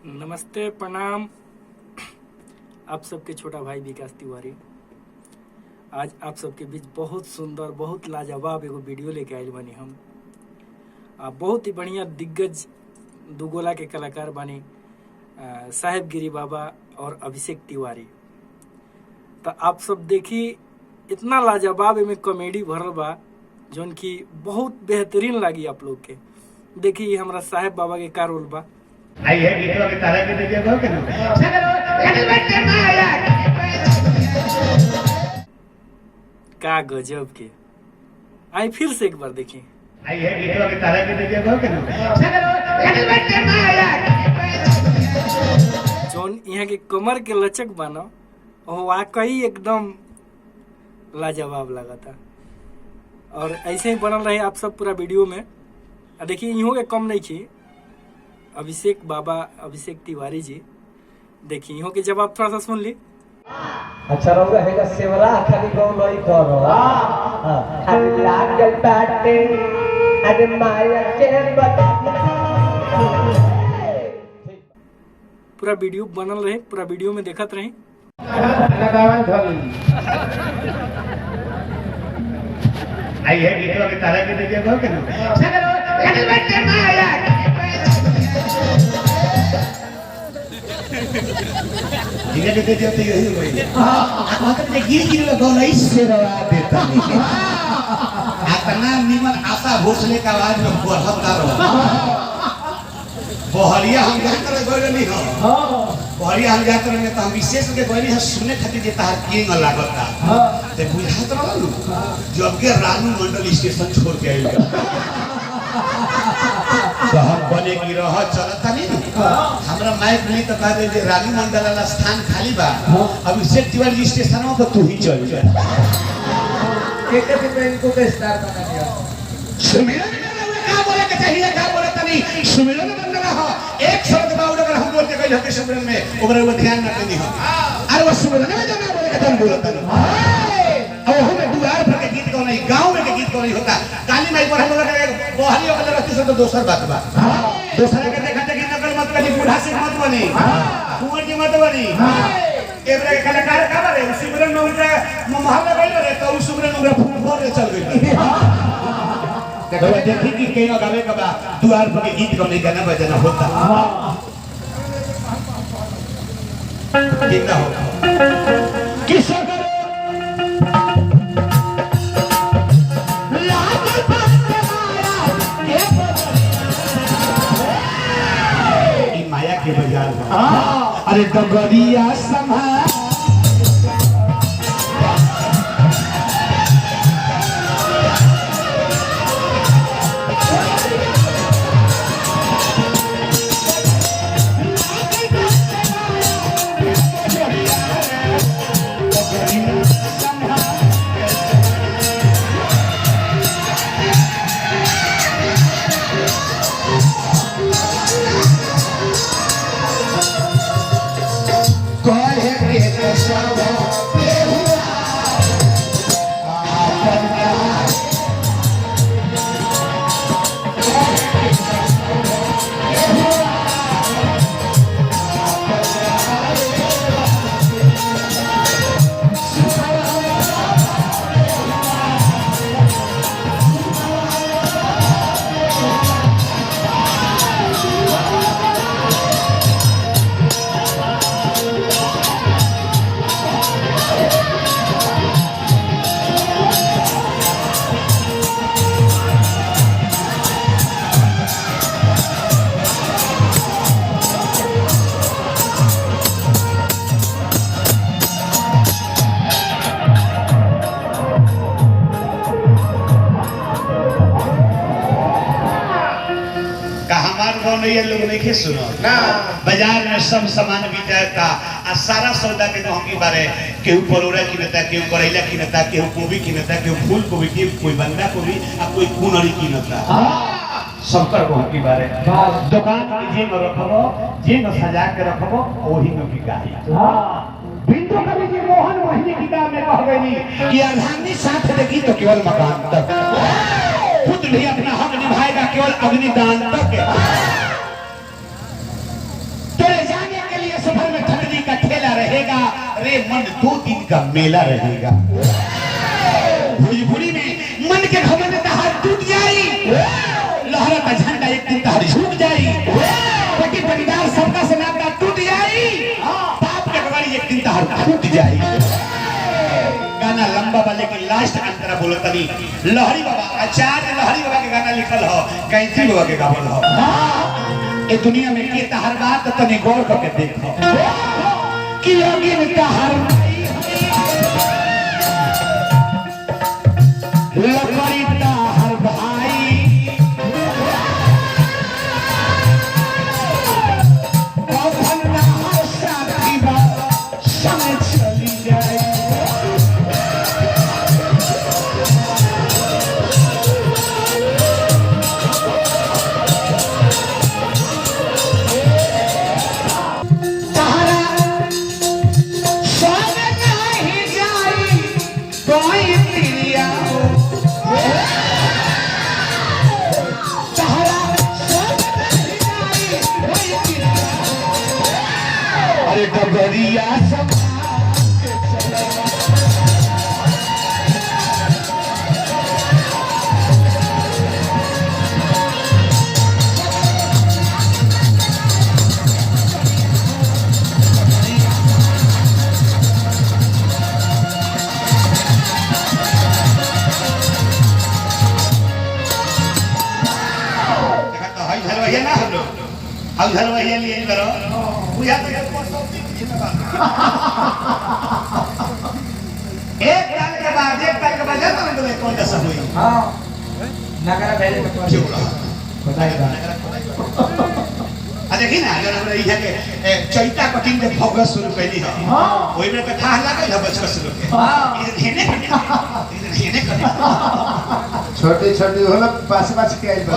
नमस्ते, प्रणाम। आप सबके छोटा भाई विकास तिवारी आज आप सबके बीच बहुत सुंदर, बहुत लाजवाब एगो वीडियो लेके आयल बानी। हम बहुत ही बढ़िया दिग्गज दुगोला के कलाकार बानी, साहेब गिरी बाबा और अभिषेक तिवारी। तो आप सब देखी, इतना लाजवाब में कॉमेडी भरल बा जौन की बहुत बेहतरीन लगी आप लोग के। देखी हमारा साहेब बाबा के का रोल बा। आई है गीतवा के तारा के दे गो के ना का गजब के। आई फिर से एक बार देखी। आई है गीतवा के तारा के दे गो के ना जौन यहाँ के कमर के लचक बना वो वाकई एकदम लाजवाब लगा था। और ऐसे ही बनल रहे आप सब पूरा वीडियो में। देखिए इहों के कम नहीं थी अभिषेक बाबा, अभिषेक तिवारी जी। देखिए इहों के जवाब थोड़ा सा सुन ली। अच्छा रहुआ हेगा सेवरा खाली गाँव नहीं करो। हां खाली लाग गल बाटे अरे माया के बता। पूरा वीडियो बनल रहे, पूरा वीडियो में देखत रहे। आई है गीतवा के तारा के दे गो के ना धीरे धीरे देते यही होई। हां तो गिर गिर में गौलाई से रवा देता नहीं। इतना निमन आशा भोसले का आवाज में बढ़ता रहो। बहरिया हम जाकर गइल नहीं हो। हां बहरिया हम जाकर में तो हम विशेष के गइल है सुने खातिर जे तार किंग लागता। हां ते बुझात रहलू जब के रानू मंडल स्टेशन छोड़ के आइल तो हम बने की रह चलता नहीं। हमरा माइक नहीं तो कह दे रानी मंडल वाला स्थान खाली बा। अभिषेक तिवारी स्टेशन पर तू ही चल जा। के पे इनको के स्टार बना दिया। सुमिरन का बोले के चाहिए का बोले तनी सुमिरन बन रहा एक शब्द बाउड अगर हम बोलते कहीं हके सुमिरन में ओकरे वो ध्यान न देनी हो। अरे वो सुमिरन में जो ना बोले के तन बोलता नहीं। और हमें दुआर पर के गीत गाना नहीं, गांव में के गीत गाना नहीं होता। काली माई पर हम लोग बहरी वाला रहती से तो दूसर बात बा। दूसरा के देखते कि नकल मत करी, बूढ़ा से मत बनी, कुंवर की मत बनी। एबरे के कलाकार का बारे सुमिरन में उनका मोहल्ला गइल रे तो सुमिरन में फूल फोड़ चल गइल। तो देखी कि केना गावे का बा दुआर पर के गीत गाने गाना बजाना होता। कितना हो किसा के बाजार में। अरे डगरिया संभाल नहीं लोग नहीं सुनो ना। बाजार में सब सामान बिकता आ सारा सौदा के हम की बारे केहू परोरा किनता, केहू करेला किनता, केहू गोभी किनता, केहू फूल गोभी की, कोई बंदा गोभी आ कोई कुनरी किनता। शंकर को की बारे दुकान जे में रखबो, जे में सजा के रखबो ओही में बिकाई। बिंदु कवि जी मोहन मोहिनी किताब में कह गई कि अर्धांगी साथ देगी तो केवल मकान तक, खुद भी अपना हक निभाएगा केवल अग्निदान तक। तेरे रे मन 2 दिन का मेला रहेगा। भोजपुरी में मन के घमंड तहार टूट जाई, लहरा का झंडा एक दिन तहार झुक जाई, पति परिवार सबका से नाता टूट जाई, बाप के गवारी एक दिन तहार फूट जाई। गाना लंबा बा लेकिन लास्ट अंतरा बोलो तनी लहरी बाबा, आचार्य लहरी बाबा के गाना लिखल हो, कैथी बाबा के गावल हो। ए दुनिया में के तहर बात तनी गौर करके देखो कि अगिन तहर लकड़ी तहर भाई कफन ना हर साथी बा समय चली जाए। अरे डबरिया सब ना हम लोग अब घर वही लिए करो एक साल के बाद जाता ना तुम्हें कौन दशा हुई। हाँ नगरा भेजे क्यों बताइए देखी ना जो हमरा इहा के चैता कटिंग के भगवा शुरू कैली है। हां ओइ में तो था लागल है बचका शुरू के। हां हेने हेने छोटी छोटी होला पास पास के आइल बा।